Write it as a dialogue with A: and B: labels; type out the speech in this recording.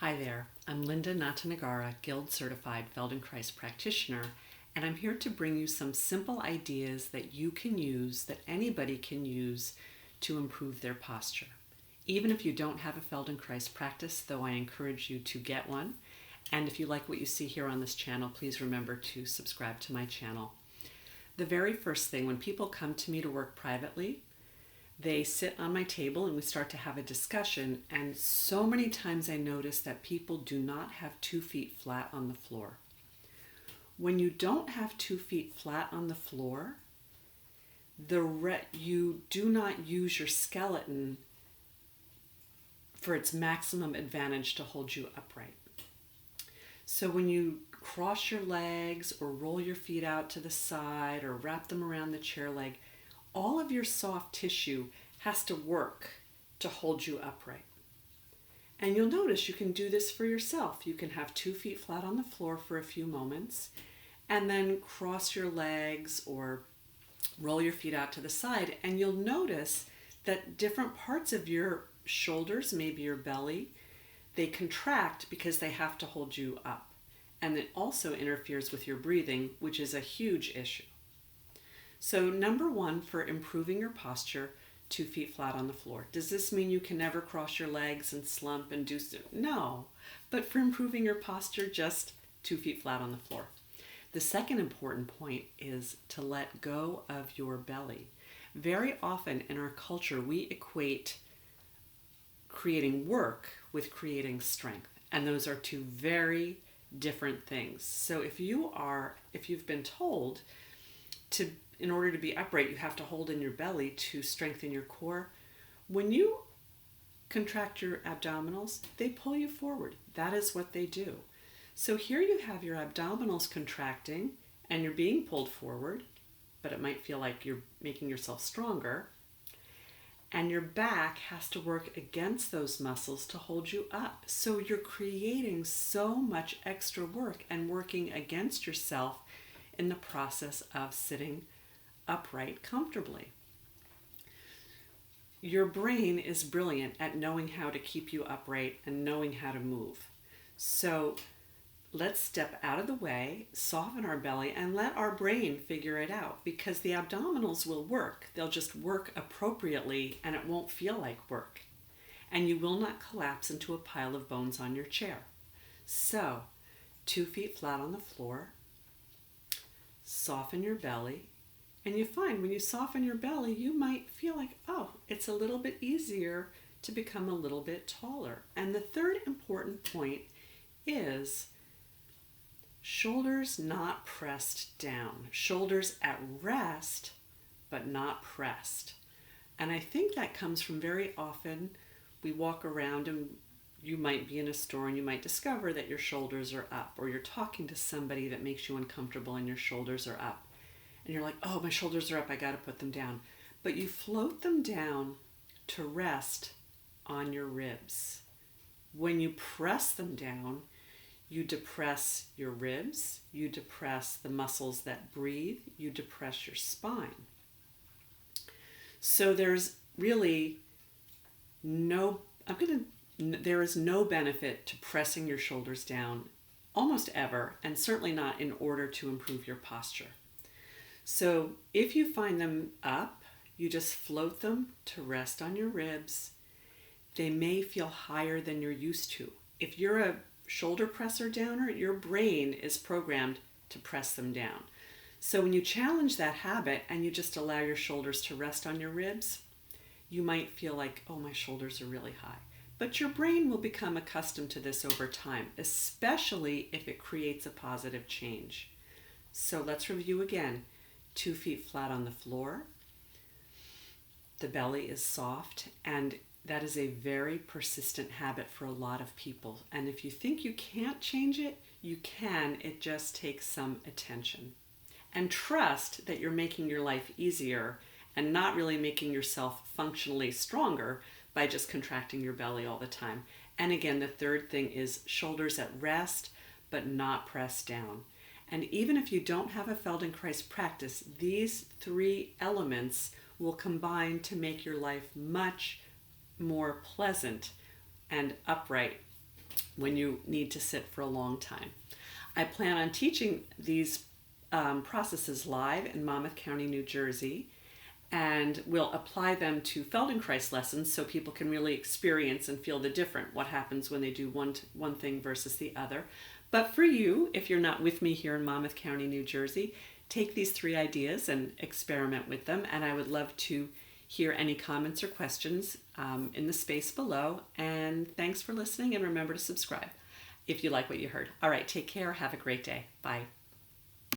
A: Hi there, I'm Linda Natanagara, Guild Certified Feldenkrais Practitioner, and I'm here to bring you some simple ideas that you can use, that anybody can use to improve their posture. Even if you don't have a Feldenkrais practice, though I encourage you to get one, and if you like what you see here on this channel, please remember to subscribe to my channel. The very first thing, when people come to me to work privately, they sit on my table and we start to have a discussion, and so many times I notice that people do not have 2 feet flat on the floor. When you don't have 2 feet flat on the floor, you do not use your skeleton for its maximum advantage to hold you upright. So when you cross your legs or roll your feet out to the side or wrap them around the chair leg, all of your soft tissue has to work to hold you upright. And you'll notice you can do this for yourself. You can have 2 feet flat on the floor for a few moments and then cross your legs or roll your feet out to the side, and you'll notice that different parts of your shoulders, maybe your belly, they contract because they have to hold you up. And it also interferes with your breathing, which is a huge issue. So number one, for improving your posture, 2 feet flat on the floor. Does this mean you can never cross your legs and slump and do so? No, but for improving your posture, just 2 feet flat on the floor. The second important point is to let go of your belly. Very often in our culture, we equate creating work with creating strength, and those are 2 very different things. So if you've been told in order to be upright, you have to hold in your belly to strengthen your core. When you contract your abdominals, they pull you forward. That is what they do. So here you have your abdominals contracting and you're being pulled forward, but it might feel like you're making yourself stronger. And your back has to work against those muscles to hold you up. So you're creating so much extra work and working against yourself in the process of sitting upright comfortably. Your brain is brilliant at knowing how to keep you upright and knowing how to move. So let's step out of the way, soften our belly, and let our brain figure it out, because the abdominals will work. They'll just work appropriately and it won't feel like work. And you will not collapse into a pile of bones on your chair. So 2 feet flat on the floor, soften your belly, and you find when you soften your belly, you might feel like, oh, it's a little bit easier to become a little bit taller. And the third important point is shoulders not pressed down. Shoulders at rest, but not pressed. And I think that comes from very often we walk around and you might be in a store and you might discover that your shoulders are up, or you're talking to somebody that makes you uncomfortable and your shoulders are up. And you're like, oh, my shoulders are up, I gotta put them down. But you float them down to rest on your ribs. When you press them down, you depress your ribs, you depress the muscles that breathe, you depress your spine. So there's really there is no benefit to pressing your shoulders down almost ever, and certainly not in order to improve your posture. So if you find them up, you just float them to rest on your ribs. They may feel higher than you're used to. If you're a shoulder presser downer, your brain is programmed to press them down. So when you challenge that habit and you just allow your shoulders to rest on your ribs, you might feel like, oh, my shoulders are really high. But your brain will become accustomed to this over time, especially if it creates a positive change. So let's review again. 2 feet flat on the floor. The belly is soft, and that is a very persistent habit for a lot of people. And if you think you can't change it, you can. It just takes some attention. And trust that you're making your life easier and not really making yourself functionally stronger by just contracting your belly all the time. And again, the third thing is shoulders at rest, but not pressed down. And even if you don't have a Feldenkrais practice, these 3 elements will combine to make your life much more pleasant and upright when you need to sit for a long time. I plan on teaching these processes live in Monmouth County, New Jersey, and we'll apply them to Feldenkrais lessons so people can really experience and feel the different, what happens when they do one thing versus the other. But for you, if you're not with me here in Monmouth County, New Jersey, take these 3 ideas and experiment with them, and I would love to hear any comments or questions in the space below. And thanks for listening, and remember to subscribe if you like what you heard. All right, take care. Have a great day. Bye.